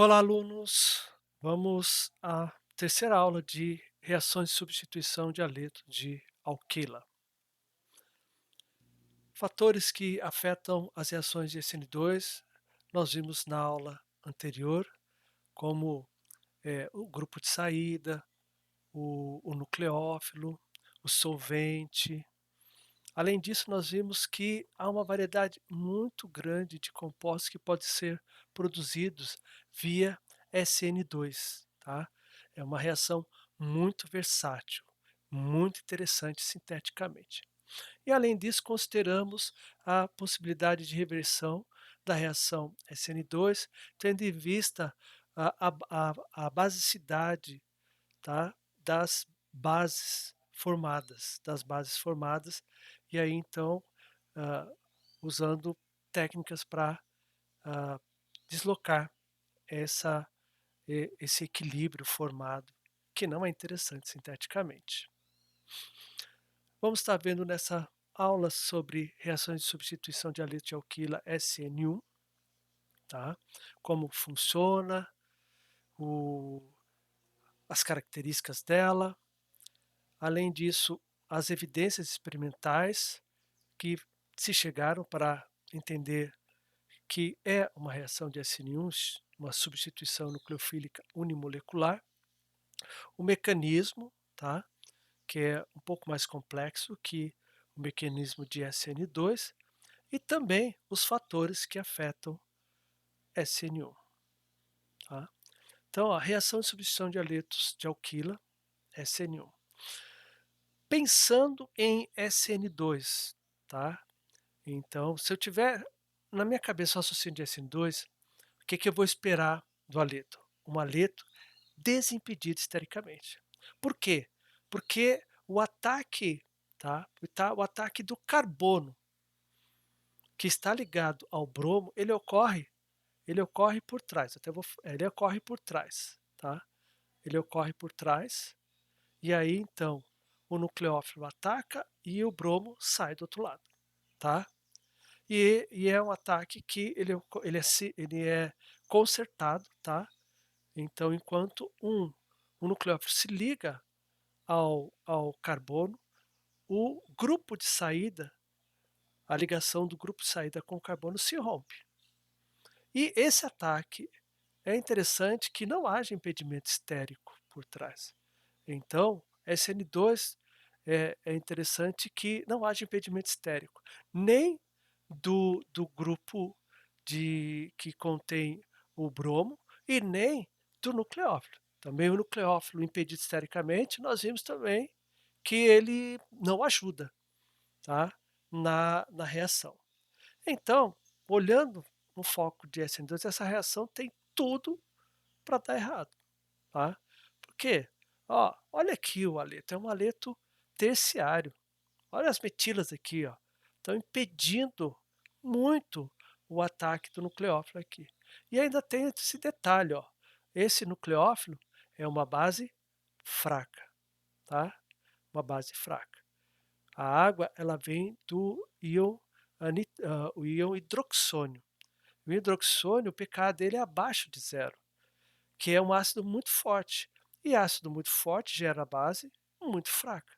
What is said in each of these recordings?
Olá, alunos! Vamos à terceira aula de reações de substituição de haleto de alquila. Fatores que afetam as reações de SN2, nós vimos na aula anterior, como o grupo de saída, o nucleófilo, o solvente. Além disso, nós vimos que há uma variedade muito grande de compostos que podem ser produzidos via SN2, tá? É uma reação muito versátil, muito interessante sinteticamente. E além disso, consideramos a possibilidade de reversão da reação SN2, tendo em vista a basicidade, tá, das bases formadas, e aí então, hã, usando técnicas para deslocar essa esse equilíbrio formado, que não é interessante sinteticamente. Vamos estar vendo nessa aula sobre reações de substituição de haleto de alquila SN1, tá? Como funciona, o as características dela. Além disso, as evidências experimentais que se chegaram para entender que é uma reação de SN1, uma substituição nucleofílica unimolecular, o mecanismo, tá, que é um pouco mais complexo que o mecanismo de SN2, e também os fatores que afetam SN1, tá. Então, a reação de substituição de haletos de alquila, SN1. Pensando em SN2, tá? Então, se eu tiver na minha cabeça o raciocínio de SN2, o que eu vou esperar do haleto? Um haleto desimpedido estericamente. Por quê? Porque o ataque, o ataque do carbono que está ligado ao bromo, ele ocorre por trás. Ele ocorre por trás, tá? Ele ocorre por trás, e aí então o nucleófilo ataca e o bromo sai do outro lado, tá? E é um ataque que ele é concertado, tá? Então, enquanto o nucleófilo se liga ao carbono, o grupo de saída, a ligação do grupo de saída com o carbono se rompe. E esse ataque é interessante que não haja impedimento estérico por trás. Então, SN2 é interessante que não haja impedimento estérico, nem do grupo que contém o bromo e nem do nucleófilo. Também o nucleófilo impedido estericamente, nós vimos também que ele não ajuda, tá, na reação. Então, olhando no foco de SN2, essa reação tem tudo para dar errado, tá? Por quê? Ó, olha aqui o haleto, é um haleto terciário. Olha as metilas aqui, ó, estão impedindo muito o ataque do nucleófilo aqui. E ainda tem esse detalhe, ó, esse nucleófilo é uma base fraca, tá? Uma base fraca. A água, ela vem do o íon hidroxônio. O hidroxônio, o pK dele é abaixo de zero, que é um ácido muito forte. E ácido muito forte gera base muito fraca.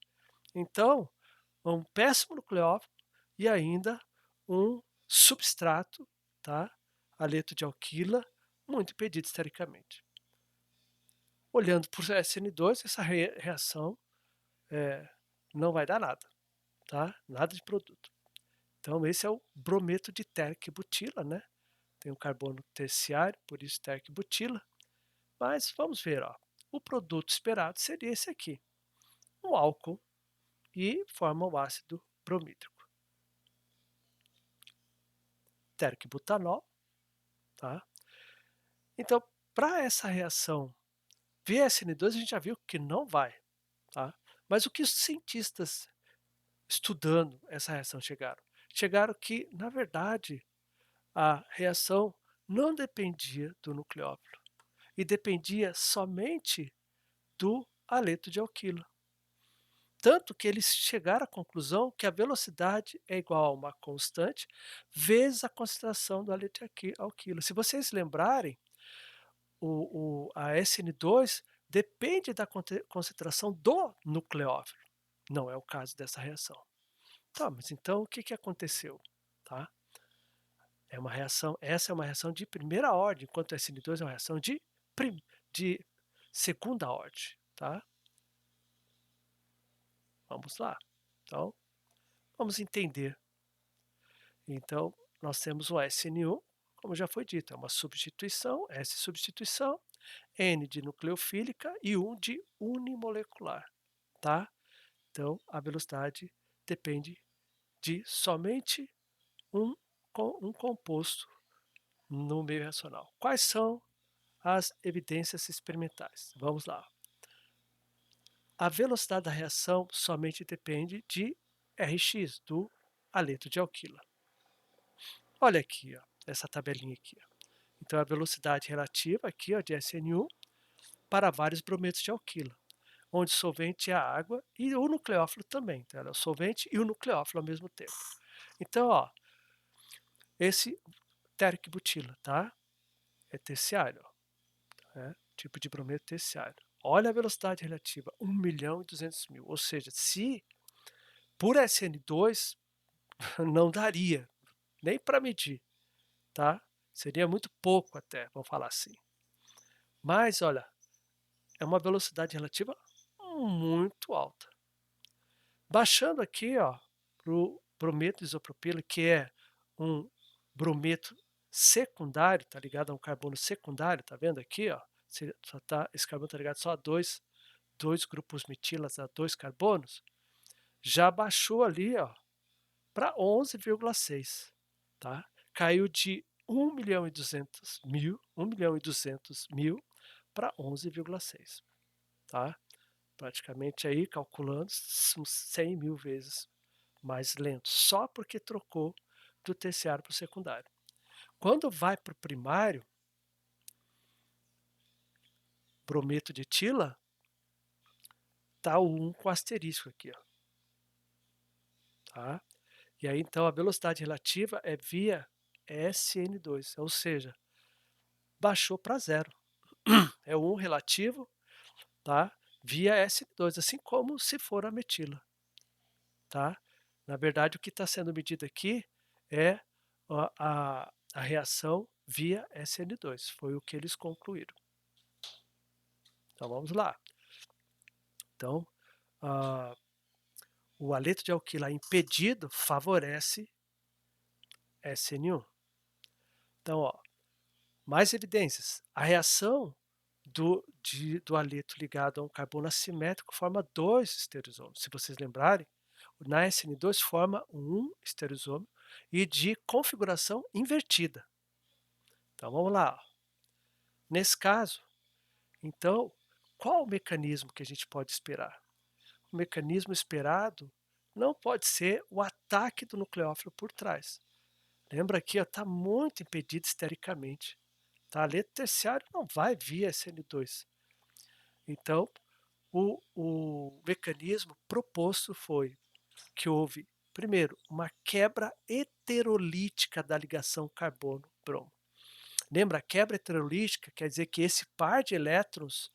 Então, um péssimo nucleófilo e ainda um substrato, tá? Haleto de alquila, muito impedido estericamente. Olhando por SN2, essa reação não vai dar nada, tá? Nada de produto. Então, esse é o brometo de térquico-butila, né? Tem um carbono terciário, por isso térquico-butila. Mas vamos ver, ó. O produto esperado seria esse aqui, um álcool, e forma o ácido bromídrico. Térquico-butanol, tá? Então, para essa reação VSN2 a gente já viu que não vai, tá? Mas o que os cientistas estudando essa reação chegaram? Chegaram que, na verdade, a reação não dependia do nucleófilo e dependia somente do haleto de alquila. Tanto que eles chegaram à conclusão que a velocidade é igual a uma constante vezes a concentração do haleto de alquila. Se vocês lembrarem, a SN2 depende da concentração do nucleófilo. Não é o caso dessa reação. Tá, mas então o que que aconteceu, tá? Essa é uma reação de primeira ordem, enquanto a SN2 é uma reação de segunda ordem, tá? Vamos lá. Então, vamos entender. Então, nós temos o SN1, como já foi dito, é uma substituição, S substituição, N de nucleofílica e 1 de unimolecular, tá? Então, a velocidade depende de somente um, um composto no meio reacional. Quais são as evidências experimentais? Vamos lá. A velocidade da reação somente depende de Rx, do haleto de alquila. Olha aqui, ó, essa tabelinha aqui. Ó. Então, a velocidade relativa aqui, ó, de SN1 para vários brometos de alquila, onde o solvente é a água e o nucleófilo também. Então, é o solvente e o nucleófilo ao mesmo tempo. Então, ó, esse térquico-butila, tá? É terciário, ó, né? Tipo de brometo terciário. Olha a velocidade relativa, 1.200.000. Ou seja, se por SN2 não daria nem para medir, tá? Seria muito pouco até, vamos falar assim. Mas, olha, é uma velocidade relativa muito alta. Baixando aqui, ó, para o brometo isopropilo, que é um brometo secundário, tá ligado a um carbono secundário, tá vendo aqui, ó? Esse carbono tá ligado só a dois grupos metilas, a dois carbonos. Já baixou ali, ó, para 11,6, tá? Caiu de 1.200.000 para 11,6, tá? Praticamente aí, calculando, são 100.000 vezes mais lento, só porque trocou do terciário para o secundário. Quando vai para o primário, brometo de etila, tá o 1 com asterisco aqui, ó, tá? E aí, então, a velocidade relativa é via SN2, ou seja, baixou para zero. É o 1 relativo, tá? Via SN2, assim como se for a metila, tá? Na verdade, o que está sendo medido aqui é a reação via SN2, foi o que eles concluíram. Então vamos lá. Então, o haleto de alquila impedido favorece SN1. Então, ó, mais evidências. A reação do haleto ligado a um carbono assimétrico forma dois estereosômeros. Se vocês lembrarem, na SN2 forma um estereosômero e de configuração invertida. Então vamos lá. Nesse caso, então, qual o mecanismo que a gente pode esperar? O mecanismo esperado não pode ser o ataque do nucleófilo por trás. Lembra aqui, está muito impedido estericamente. Tá? A letra terciário não vai via SN2. Então, o mecanismo proposto foi que houve, primeiro, uma quebra heterolítica da ligação carbono-bromo. Lembra, a quebra heterolítica quer dizer que esse par de elétrons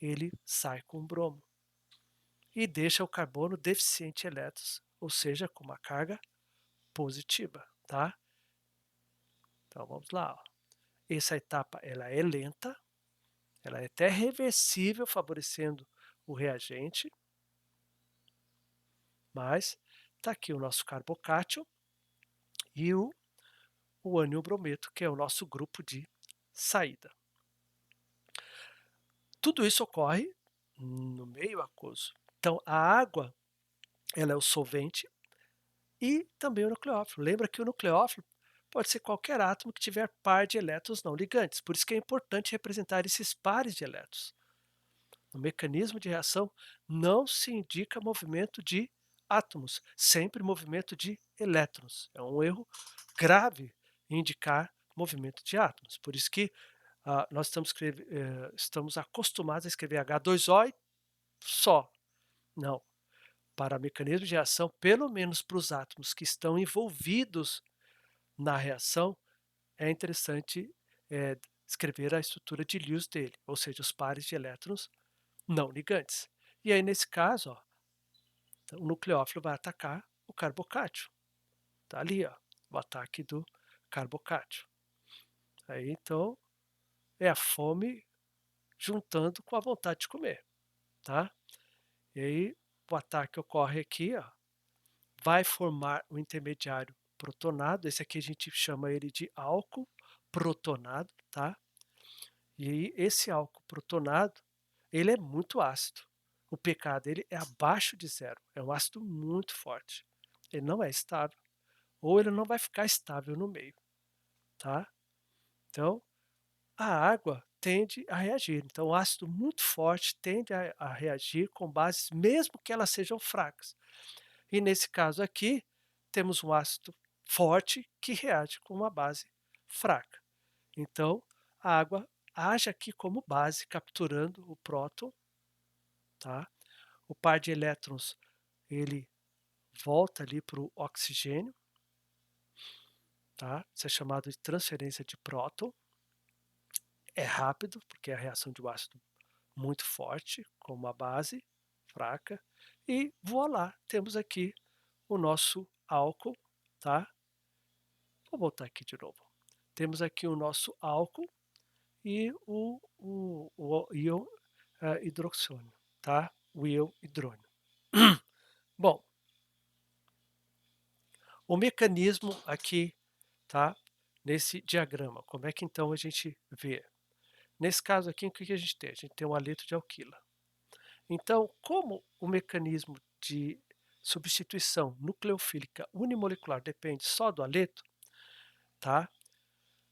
ele sai com bromo e deixa o carbono deficiente em elétrons, ou seja, com uma carga positiva, tá? Então vamos lá. Ó. Essa etapa ela é lenta, ela é até reversível, favorecendo o reagente, mas está aqui o nosso carbocátio e o ânilbrometo, que é o nosso grupo de saída. Tudo isso ocorre no meio aquoso. Então, a água ela é o solvente e também o nucleófilo. Lembra que o nucleófilo pode ser qualquer átomo que tiver par de elétrons não ligantes. Por isso que é importante representar esses pares de elétrons. No mecanismo de reação não se indica movimento de átomos, sempre movimento de elétrons. É um erro grave indicar movimento de átomos. Por isso que nós estamos acostumados a escrever H2O e só. Não. Para mecanismo de reação, pelo menos para os átomos que estão envolvidos na reação, é interessante escrever a estrutura de Lewis dele, ou seja, os pares de elétrons não ligantes. E aí, nesse caso, ó, o nucleófilo vai atacar o carbocátio. Tá ali, ó, o ataque do carbocátio. Aí, então, é a fome juntando com a vontade de comer, tá? E aí, o ataque ocorre aqui, ó, vai formar um intermediário protonado. Esse aqui a gente chama ele de álcool protonado, tá? E aí, esse álcool protonado, ele é muito ácido. O pK dele é abaixo de zero. É um ácido muito forte. Ele não é estável, ou ele não vai ficar estável no meio, tá? Então, a água tende a reagir. Então, o ácido muito forte tende a reagir com bases, mesmo que elas sejam fracas. E nesse caso aqui, temos um ácido forte que reage com uma base fraca. Então, a água age aqui como base, capturando o próton, tá? O par de elétrons, ele volta ali para o oxigênio, tá? Isso é chamado de transferência de próton. É rápido, porque é a reação de um ácido muito forte, com uma base fraca. E voilá, temos aqui o nosso álcool, tá? Vou voltar aqui de novo. Temos aqui o nosso álcool e o íon hidroxônio, tá? O íon hidrônio. Bom, o mecanismo aqui, tá? Nesse diagrama, como é que então a gente vê? Nesse caso aqui, o que a gente tem? A gente tem um haleto de alquila. Então, como o mecanismo de substituição nucleofílica unimolecular depende só do haleto, tá?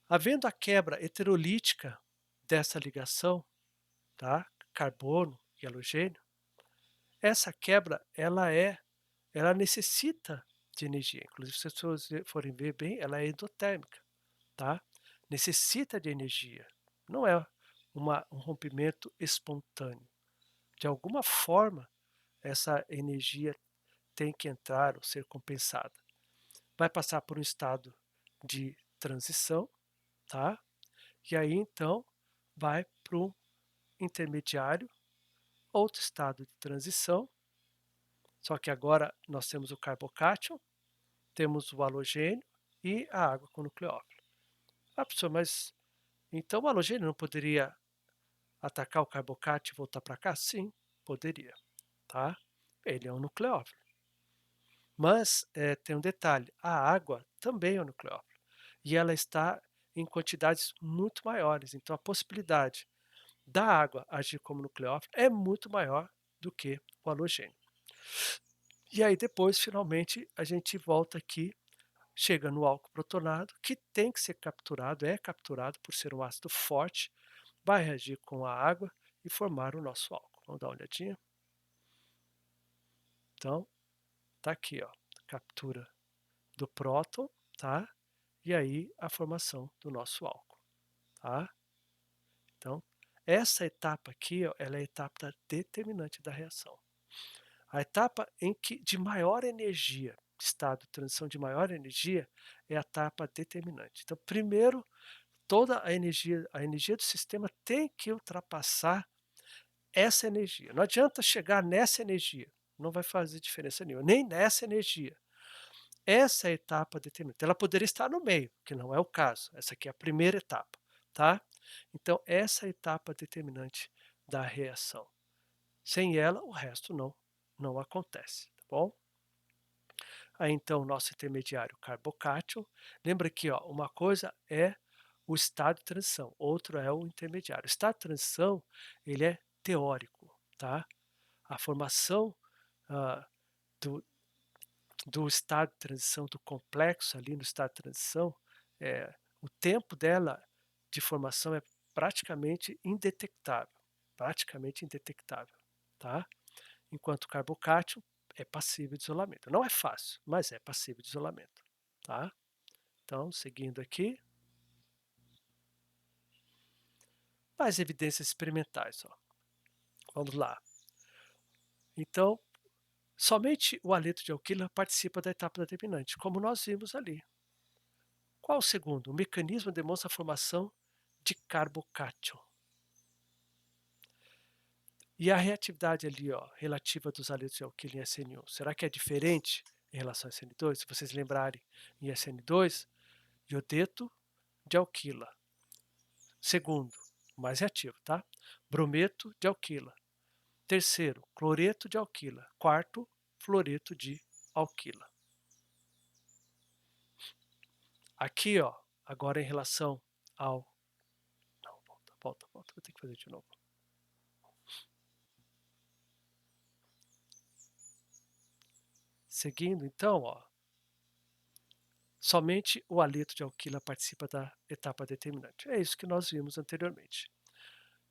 Havendo a quebra heterolítica dessa ligação, tá? Carbono e halogênio, essa quebra ela necessita de energia. Inclusive, se vocês forem ver bem, ela é endotérmica, tá? Necessita de energia. Não é um rompimento espontâneo. De alguma forma, essa energia tem que entrar ou ser compensada. Vai passar por um estado de transição, tá? E aí então vai para um intermediário, outro estado de transição, só que agora nós temos o carbocátion, temos o halogênio e a água com nucleófilo. Ah, professor, mas então o halogênio não poderia atacar o carbocátion e voltar para cá? Sim, poderia, tá? Ele é um nucleófilo. Mas tem um detalhe: a água também é um nucleófilo e ela está em quantidades muito maiores. Então, a possibilidade da água agir como nucleófilo é muito maior do que o halogênio. E aí, depois, finalmente, a gente volta aqui, chega no álcool protonado, que tem que ser capturado, é capturado por ser um ácido forte, vai reagir com a água e formar o nosso álcool. Vamos dar uma olhadinha? Então, tá aqui, ó, captura do próton, tá? E aí a formação do nosso álcool, tá? Então, essa etapa aqui, ó, ela é a etapa determinante da reação. A etapa em que de maior energia, estado de transição de maior energia, é a etapa determinante. Então, primeiro, toda a energia do sistema tem que ultrapassar essa energia. Não adianta chegar nessa energia, não vai fazer diferença nenhuma, nem nessa energia. Essa é a etapa determinante. Ela poderia estar no meio, que não é o caso. Essa aqui é a primeira etapa, tá? Então, essa é a etapa determinante da reação. Sem ela, o resto não acontece, tá bom? Aí, então, nosso intermediário carbocátion. Lembra que ó, uma coisa é o estado de transição, outro é o intermediário. O estado de transição, ele é teórico, tá? A formação ah, do, do estado de transição, do complexo ali no estado de transição, o tempo dela de formação é praticamente indetectável, tá? Enquanto o carbocátion é passível de isolamento. Não é fácil, mas é passível de isolamento, tá? Então, seguindo aqui, mais evidências experimentais, ó. Vamos lá. Então, somente o haleto de alquila participa da etapa determinante, como nós vimos ali. Qual o segundo? O mecanismo demonstra a formação de carbocátio. E a reatividade ali, ó, relativa dos haletos de alquila em SN1, será que é diferente em relação a SN2? Se vocês lembrarem, em SN2, iodeto de alquila. Segundo, mais reativo, tá? Brometo de alquila. Terceiro, cloreto de alquila. Quarto, fluoreto de alquila. Aqui, ó, agora em relação ao... Não, volta, vou ter que fazer de novo. Seguindo, então, ó, somente o haleto de alquila participa da etapa determinante. É isso que nós vimos anteriormente.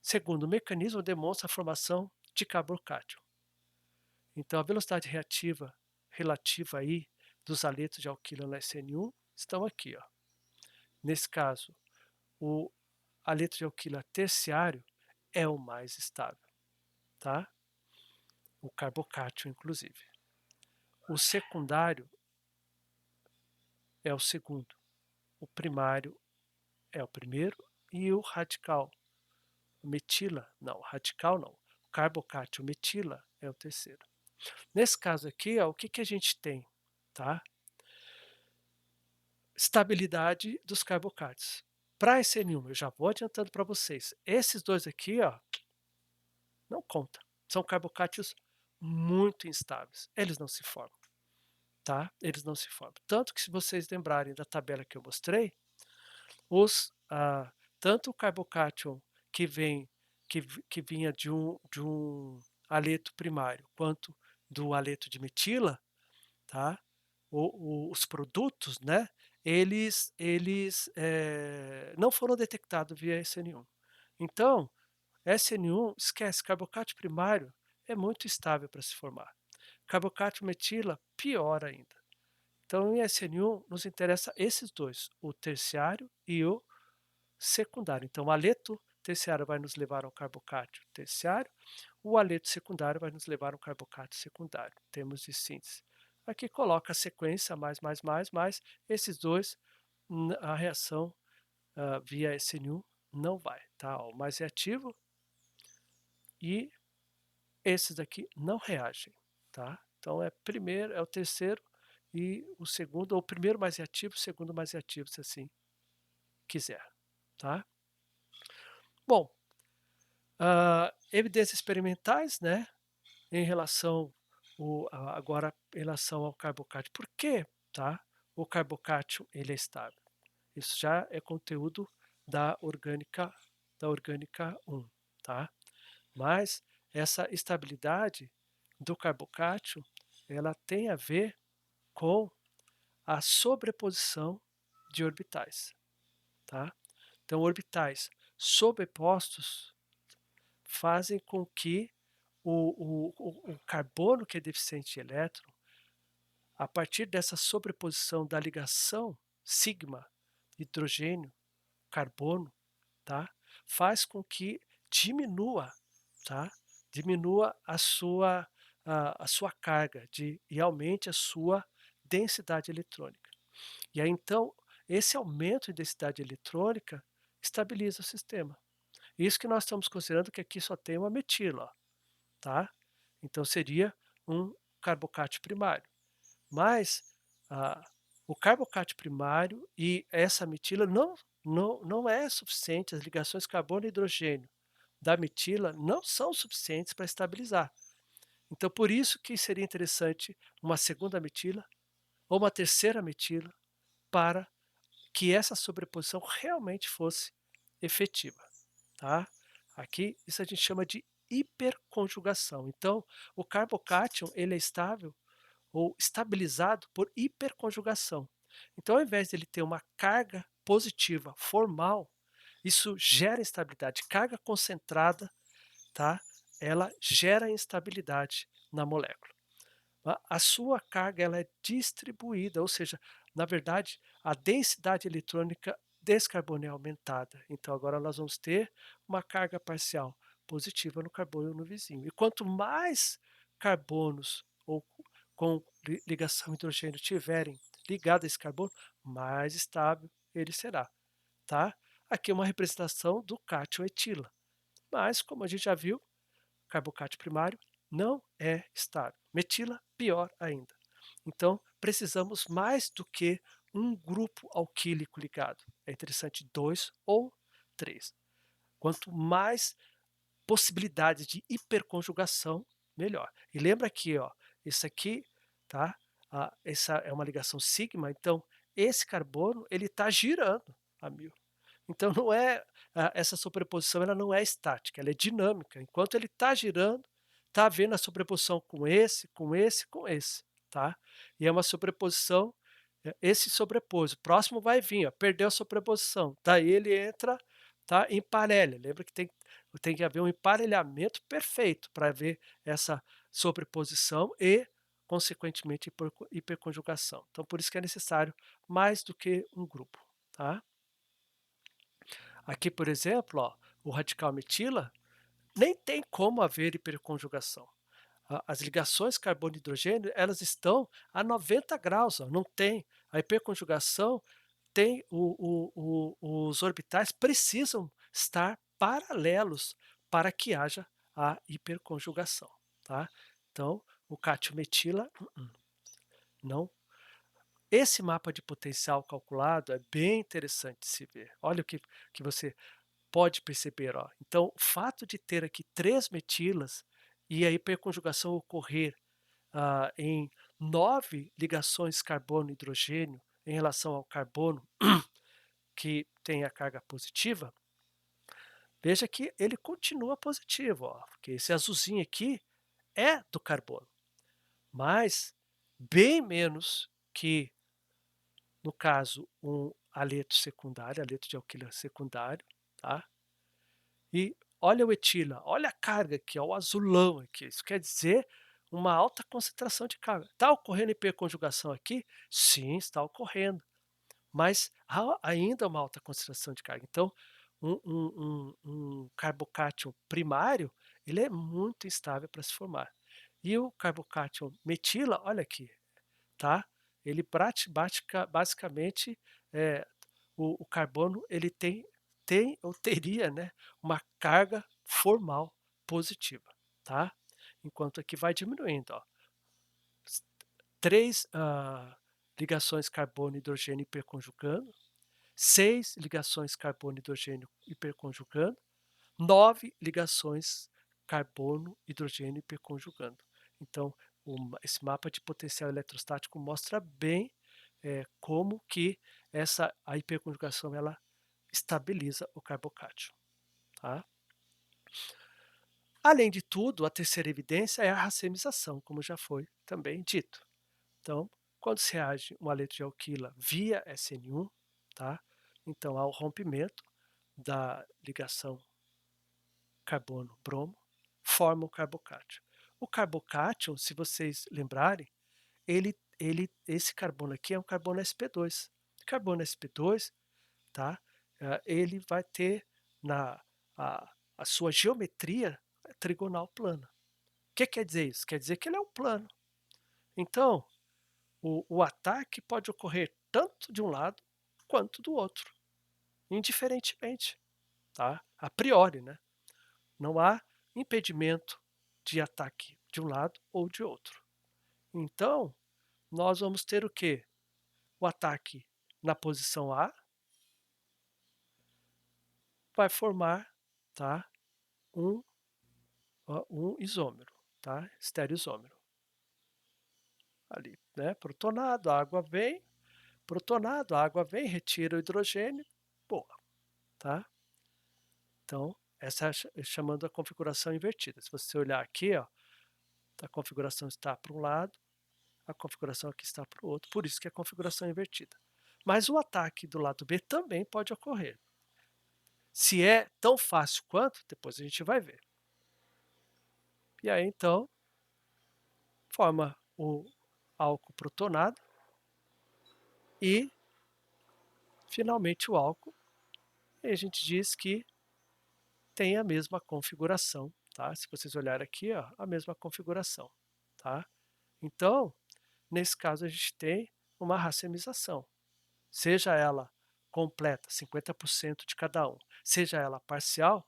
Segundo, o mecanismo demonstra a formação de carbocátio. Então, a velocidade reativa relativa aí dos haletos de alquila no SN1 estão aqui, ó. Nesse caso, o haleto de alquila terciário é o mais estável, tá? O carbocátio, inclusive. O secundário é o segundo. O primário é o primeiro. E o radical metila, não, radical não. O carbocátio metila é o terceiro. Nesse caso aqui, ó, o que a gente tem? Tá? Estabilidade dos carbocátios. Para SN1, eu já vou adiantando para vocês. Esses dois aqui, ó, não conta. São carbocátios muito instáveis. Eles não se formam, tá? Eles não se formam. Tanto que se vocês lembrarem da tabela que eu mostrei, os tanto o carbocátion que vem que vinha de um haleto primário, quanto do haleto de metila, tá? Os produtos, né? Eles não foram detectados via SN1. Então, SN1, esquece, carbocátio primário é muito estável para se formar. Carbocátio metila, pior ainda. Então, em SN1, nos interessa esses dois, o terciário e o secundário. Então, o haleto terciário vai nos levar ao carbocátio terciário, o haleto secundário vai nos levar ao carbocátio secundário. Temos de síntese. Aqui coloca a sequência, mais, esses dois, a reação via SN1 não vai, tá? O mais reativo e esses daqui não reagem, tá? Então é primeiro, é o terceiro e o segundo, ou o primeiro mais reativo, o segundo mais reativo, se assim quiser, tá? Bom, evidências experimentais, né, em relação agora em relação ao carbocátio. Por que, tá? O carbocátio ele é estável. Isso já é conteúdo da orgânica 1, tá? Mas essa estabilidade do carbocátio, ela tem a ver com a sobreposição de orbitais, tá? Então, orbitais sobrepostos fazem com que o carbono que é deficiente de elétron, a partir dessa sobreposição da ligação sigma, hidrogênio, carbono, tá? Faz com que diminua, tá? Diminua a sua carga e aumente a sua densidade eletrônica. E aí, então, esse aumento de densidade eletrônica estabiliza o sistema. Isso que nós estamos considerando que aqui só tem uma metila, ó, tá? Então seria um carbocátio primário. Mas ah, o carbocátio primário e essa metila não é suficiente, as ligações carbono e hidrogênio da metila não são suficientes para estabilizar. Então por isso que seria interessante uma segunda metila ou uma terceira metila para que essa sobreposição realmente fosse efetiva, tá? Aqui isso a gente chama de hiperconjugação. Então, o carbocátion ele é estável ou estabilizado por hiperconjugação. Então, ao invés de ele ter uma carga positiva formal, isso gera instabilidade. Carga concentrada, tá? Ela gera instabilidade na molécula. A sua carga ela é distribuída, ou seja, na verdade, a densidade eletrônica desse carbono é aumentada. Então, agora nós vamos ter uma carga parcial positiva no carbono no vizinho. E quanto mais carbonos ou com ligação hidrogênio tiverem ligado a esse carbono, mais estável ele será, tá? Aqui é uma representação do cátion etila, mas como a gente já viu, carbocátio primário não é estável. Metila, pior ainda. Então, precisamos mais do que um grupo alquílico ligado. É interessante 2 ou 3. Quanto mais possibilidades de hiperconjugação, melhor. E lembra aqui, ó, isso aqui, tá? Essa é uma ligação sigma, então esse carbono ele está girando a 1000. Então não é essa sobreposição, ela não é estática, ela é dinâmica. Enquanto ele está girando, está havendo a sobreposição com esse, com esse, com esse, tá? E é uma sobreposição, esse sobrepôs, o próximo vai vir, ó, perdeu a sobreposição, daí ele entra, tá, em parelha. Lembra que tem que haver um emparelhamento perfeito para haver essa sobreposição e, consequentemente, hiperconjugação. Então por isso que é necessário mais do que um grupo, tá? Aqui, por exemplo, ó, o radical metila, nem tem como haver hiperconjugação. As ligações carbono-hidrogênio, elas estão a 90 graus, ó, não tem. A hiperconjugação tem os orbitais precisam estar paralelos para que haja a hiperconjugação, tá? Então, o cátion metila, não. Esse mapa de potencial calculado é bem interessante de se ver. Olha o que você pode perceber, ó. Então, o fato de ter aqui 3 metilas e a hiperconjugação ocorrer em 9 ligações carbono-hidrogênio em relação ao carbono que tem a carga positiva, veja que ele continua positivo, ó, porque esse azulzinho aqui é do carbono, mas bem menos que, no caso, um aleto secundário, aleto de alquila secundário, tá? E olha o etila, olha a carga aqui, ó, o azulão aqui. Isso quer dizer uma alta concentração de carga. Está ocorrendo hiperconjugação aqui? Sim, está ocorrendo. Mas há ainda uma alta concentração de carga. Então, um carbocátion primário, ele é muito instável para se formar. E o carbocátion metila, olha aqui, tá? Ele basicamente, eh, o carbono ele tem ou teria, né, uma carga formal positiva, tá? Enquanto aqui vai diminuindo, ó. 3 ligações carbono-hidrogênio hiperconjugando, 6 ligações carbono-hidrogênio hiperconjugando, 9 ligações carbono-hidrogênio hiperconjugando. Então, esse mapa de potencial eletrostático mostra bem como que a hiperconjugação ela estabiliza o carbocátio. Tá? Além de tudo, a terceira evidência é a racemização, como já foi também dito. Então, quando se reage um aleto de alquila via SN1, tá? Então há o rompimento da ligação carbono-bromo, forma o carbocátio. O carbocátion, se vocês lembrarem, esse carbono aqui é um carbono sp2. Carbono sp2, tá? Ele vai ter a sua geometria trigonal plana. O que quer dizer isso? Quer dizer que ele é um plano. Então, o ataque pode ocorrer tanto de um lado quanto do outro, indiferentemente, tá? A priori, né? Não há impedimento de ataque de um lado ou de outro. Então, nós vamos ter o quê? O ataque na posição A vai formar, tá, um, um isômero, tá, estereoisômero. Ali, né, protonado, a água vem, protonado, a água vem, retira o hidrogênio, boa, tá? Então, essa é chamando a configuração invertida. Se você olhar aqui, ó, a configuração está para um lado, a configuração aqui está para o outro, por isso que é a configuração invertida. Mas o ataque do lado B também pode ocorrer. Se é tão fácil quanto, depois a gente vai ver. E aí, então, forma o álcool protonado e, finalmente, o álcool. E a gente diz que tem a mesma configuração, tá? Se vocês olharem aqui, ó, a mesma configuração, tá? Então, nesse caso, a gente tem uma racemização, seja ela completa, 50% de cada um, seja ela parcial,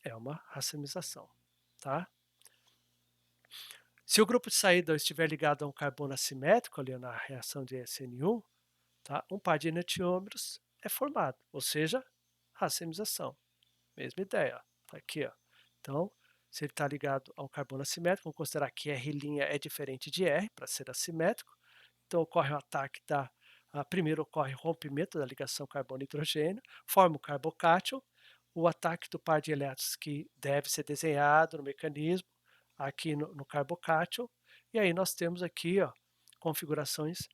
é uma racemização, tá? Se o grupo de saída estiver ligado a um carbono assimétrico ali na reação de SN1, tá? Um par de enantiômeros é formado, ou seja, racemização. Mesma ideia, ó, tá aqui, ó. Então, se ele está ligado a um carbono assimétrico, vamos considerar que R' é diferente de R para ser assimétrico. Então ocorre o ataque primeiro ocorre o rompimento da ligação carbono-hidrogênio, forma o carbocátion, o ataque do par de elétrons que deve ser desenhado no mecanismo, aqui no carbocátion, e aí nós temos aqui, ó, configurações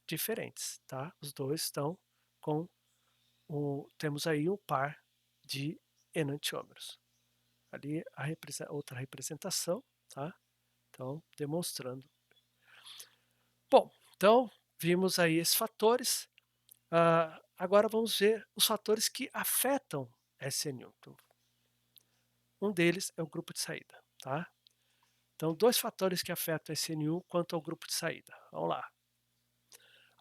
diferentes, tá? Os dois estão com temos aí um par de enantiômeros. Ali outra representação, tá? Então, demonstrando. Bom, então vimos aí esses fatores. Agora vamos ver os fatores que afetam SN1. Então, um deles é o grupo de saída, tá? Então, dois fatores que afetam SN1 quanto ao grupo de saída. Vamos lá.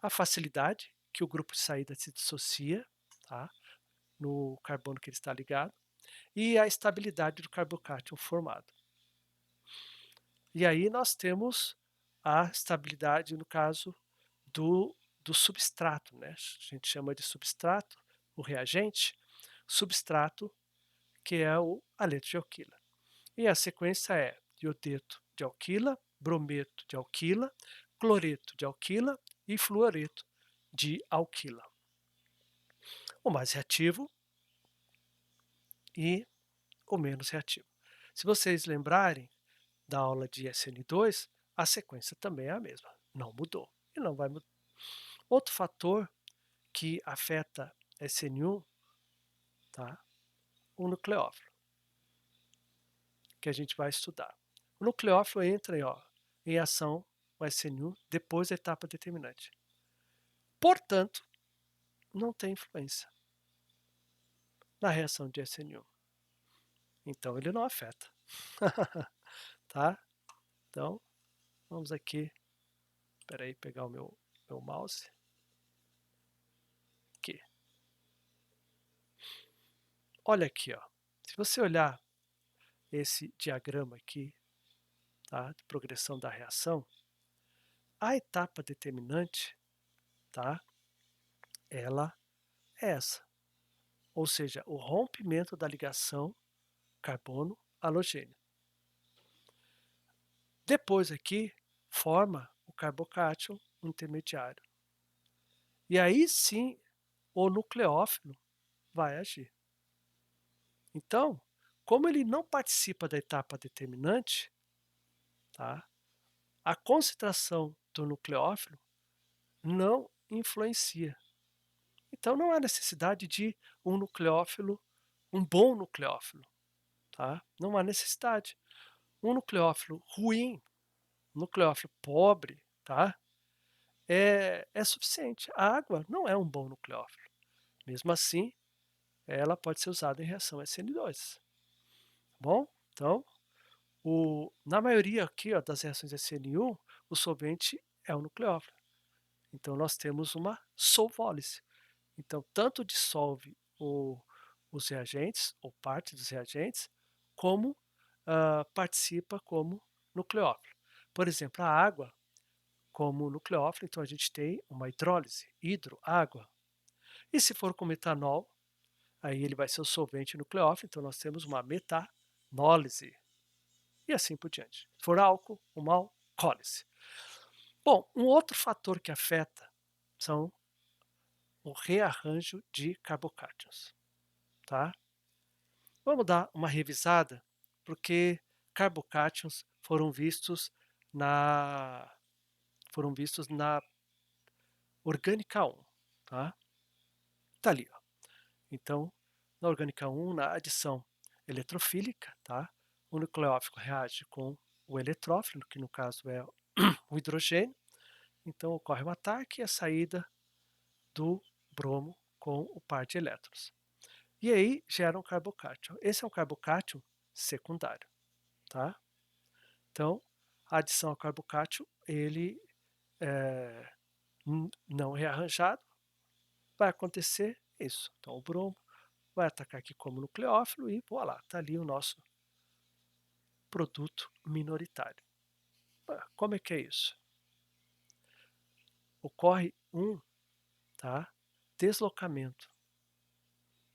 A facilidade que o grupo de saída se dissocia, tá? No carbono que ele está ligado, e a estabilidade do carbocátion formado. E aí nós temos a estabilidade, no caso, do substrato, né? A gente chama de substrato, o reagente, substrato, que é o aleto de alquila. E a sequência é iodeto de alquila, brometo de alquila, cloreto de alquila e fluoreto de alquila. O mais reativo e o menos reativo. Se vocês lembrarem da aula de SN2, a sequência também é a mesma, não mudou e não vai mudar. Outro fator que afeta SN1, tá? O nucleófilo, que a gente vai estudar. O nucleófilo entra em ação, o SN1, depois da etapa determinante. Portanto, não tem influência na reação de SN1. Então, ele não afeta. Tá? Então, vamos aqui. Espera aí, pegar o meu mouse. Aqui. Olha aqui, ó. Se você olhar esse diagrama aqui, tá, de progressão da reação, a etapa determinante, tá, ela é essa. Ou seja, o rompimento da ligação carbono-halogênio. Depois aqui, forma o carbocátion intermediário. E aí sim, o nucleófilo vai agir. Então, como ele não participa da etapa determinante, tá, a concentração do nucleófilo não influencia. Então não há necessidade de um nucleófilo, um bom nucleófilo, tá? Não há necessidade. Um nucleófilo ruim, um nucleófilo pobre, tá? É suficiente. A água não é um bom nucleófilo. Mesmo assim, ela pode ser usada em reação SN2. Bom, então, na maioria aqui das reações SN1, o solvente é o nucleófilo. Então, nós temos uma solvólise. Então, tanto dissolve os reagentes, ou parte dos reagentes, como participa como nucleófilo. Por exemplo, a água, como nucleófilo, então a gente tem uma hidrólise, hidro, água. E se for com metanol, aí ele vai ser o solvente nucleófilo, então nós temos uma metanólise. E assim por diante. Se for álcool, uma alcólise. Bom, um outro fator que afeta são o rearranjo de carbocátions, tá? Vamos dar uma revisada, porque carbocátions na foram vistos na orgânica 1, tá? Tá ali, ó. Então, na orgânica 1, na adição eletrofílica, tá? O nucleófilo reage com o eletrófilo, que no caso é o hidrogênio. Então ocorre um ataque e a saída do bromo com o par de elétrons. E aí gera um carbocátion. Esse é um carbocátion secundário, tá? Então, a adição ao carbocátion, ele não rearranjado, vai acontecer Isso. Então o bromo vai atacar aqui como nucleófilo e voilá, está ali o nosso produto minoritário. Como é que é isso? Ocorre um, tá, deslocamento,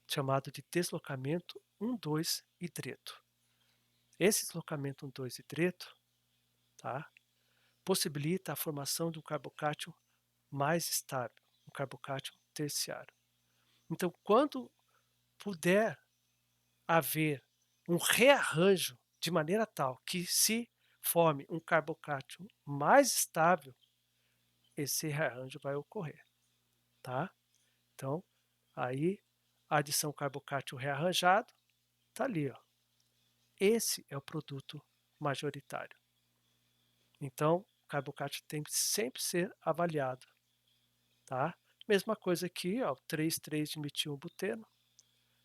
chamado de deslocamento 1,2 hidreto. Esse deslocamento 1,2 hidreto, tá, possibilita a formação de um carbocátion mais estável, um carbocátion terciário. Então, quando puder haver um rearranjo de maneira tal que se forme um carbocátion mais estável, esse rearranjo vai ocorrer, tá? Então, aí a adição carbocátil rearranjado está ali, ó. Esse é o produto majoritário. Então, o carbocátil tem que sempre ser avaliado, tá? Mesma coisa aqui, ó, 3,3-dimetilbuteno,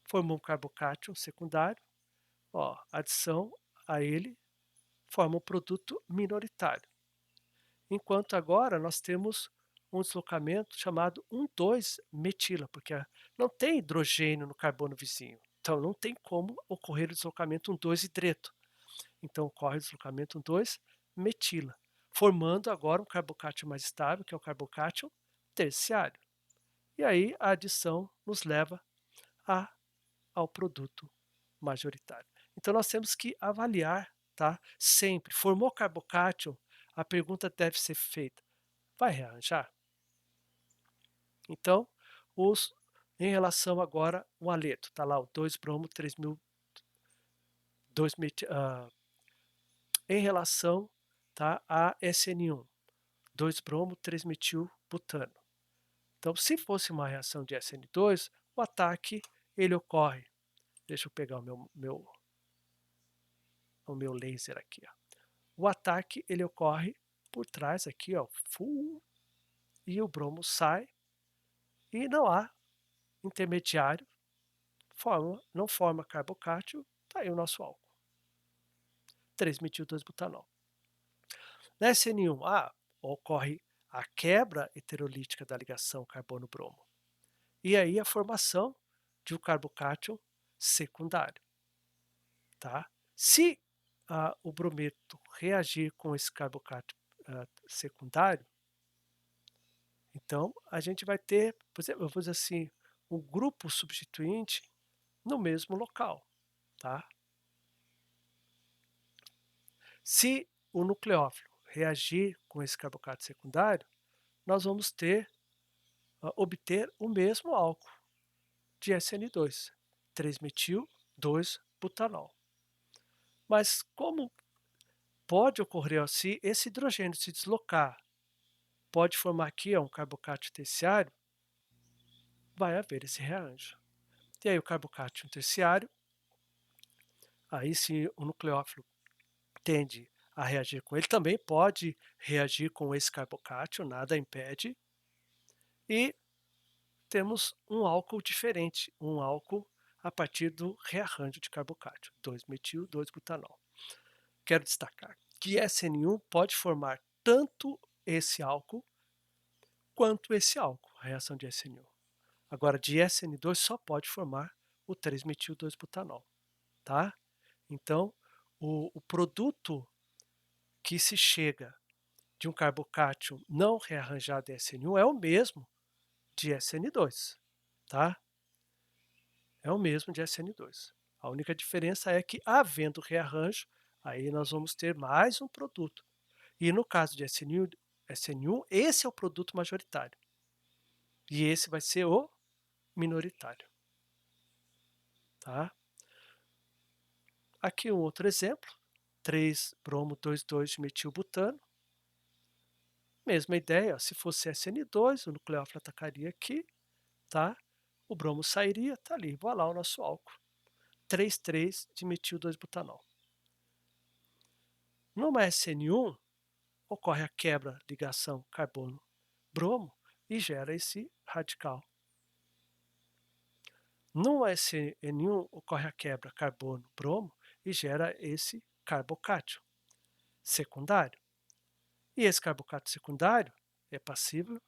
formou um carbocátil secundário, ó, adição a ele forma um produto minoritário. Enquanto agora nós temos um deslocamento chamado 1,2-metila, porque não tem hidrogênio no carbono vizinho. Então não tem como ocorrer o deslocamento 1,2-hidreto. Então ocorre o deslocamento 1,2-metila, formando agora um carbocátion mais estável, que é o carbocátion terciário. E aí a adição nos leva a, ao produto majoritário. Então nós temos que avaliar, tá? Sempre. Formou carbocátion, a pergunta deve ser feita: vai rearranjar? Então, os, em relação agora o aleto, está lá o 2-bromo 3000, 2 em relação, tá, a SN1, 2-bromo 3-metilbutano. Então, se fosse uma reação de SN2, o ataque ele ocorre. Deixa eu pegar o meu laser aqui. Ó. O ataque ele ocorre por trás aqui, ó, e o bromo sai e não há intermediário, não forma carbocátil, está aí o nosso álcool. 3-metil-2-butanol. Na SN1A ocorre a quebra heterolítica da ligação carbono-bromo. E aí a formação de um carbocátion secundário. Tá? Se o brometo reagir com esse carbocátion secundário, então a gente vai ter, por exemplo, eu vou dizer assim, um grupo substituinte no mesmo local. Tá? Se o nucleófilo reagir com esse carbocato secundário, nós vamos obter o mesmo álcool de SN2, 3-metil-2-butanol. Mas como pode ocorrer se esse hidrogênio se deslocar, pode formar aqui um carbocátion terciário, vai haver esse rearranjo. E aí o carbocátion terciário, aí se o nucleófilo tende a reagir com ele, também pode reagir com esse carbocátion, nada impede, e temos um álcool diferente, um álcool a partir do rearranjo de carbocátion, 2-metil-2-butanol. Quero destacar que SN1 pode formar tanto esse álcool quanto esse álcool, a reação de SN1. Agora, de SN2 só pode formar o 3-metil-2-butanol, tá? Então, o produto que se chega de um carbocátion não rearranjado em SN1 é o mesmo de SN2, tá? É o mesmo de SN2. A única diferença é que, havendo rearranjo, aí nós vamos ter mais um produto. E no caso de SN1, esse é o produto majoritário. E esse vai ser o minoritário. Tá? Aqui um outro exemplo, 3-bromo-2,2-metilbutano. Mesma ideia, se fosse SN2, o nucleófilo atacaria aqui, tá? O bromo sairia, tá ali, voilá o nosso álcool. 3,3-dimetil-2-butanol. Numa SN1, ocorre a quebra ligação carbono-bromo e gera esse radical. No SN1 ocorre a quebra carbono-bromo e gera esse carbocátion secundário. E esse carbocátion secundário é passível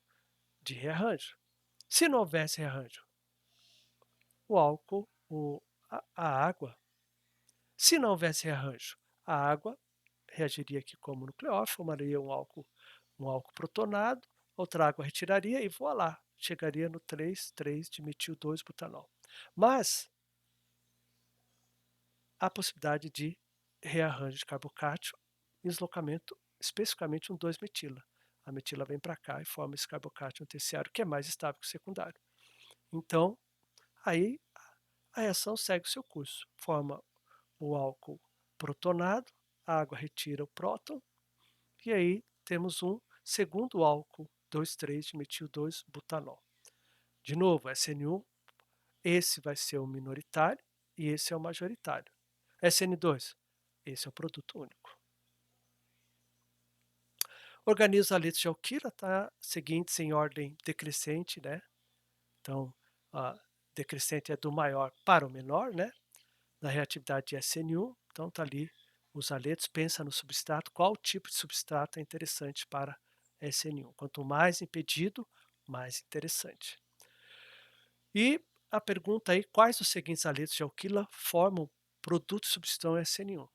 de rearranjo. Se não houvesse rearranjo, o álcool, a água, se não houvesse rearranjo, a água reagiria aqui como nucleófilo, formaria um álcool protonado, outra água retiraria e voilá, chegaria no 3,3 de metil 2 butanol. Mas há possibilidade de rearranjo de carbocátio e deslocamento, especificamente um 2-metila. A metila vem para cá e forma esse carbocátio terciário, que é mais estável que o secundário. Então, aí a reação segue o seu curso. Forma o álcool protonado, a água retira o próton, e aí temos um segundo álcool 2,3 de metil 2 butanol. De novo, SN1, esse vai ser o minoritário e esse é o majoritário. SN2, esse é o produto único. Organiza a letra de alquila, tá? Seguintes em ordem decrescente, né? Então, a decrescente é do maior para o menor, né? Na reatividade de SN1, então tá ali os aletos, pensa no substrato, qual tipo de substrato é interessante para SN1. Quanto mais impedido, mais interessante. E a pergunta aí, quais os seguintes aletos de alquila formam produto de substituição SN1?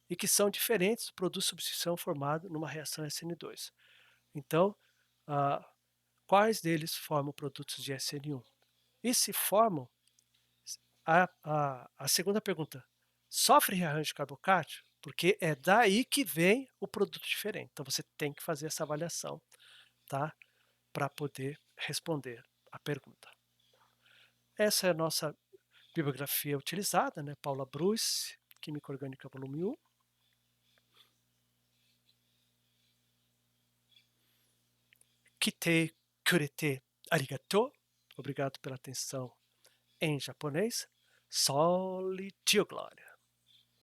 E que são diferentes do produto de substituição formado numa reação SN2. Então, ah, quais deles formam produtos de SN1? E se formam, a segunda pergunta, sofre rearranjo de carbocátio? Porque é daí que vem o produto diferente. Então você tem que fazer essa avaliação, tá? Para poder responder a pergunta. Essa é a nossa bibliografia utilizada, né? Paula Bruce, Química Orgânica, volume 1. Kite kurete arigato. Obrigado pela atenção em japonês. Soli Dio Glória.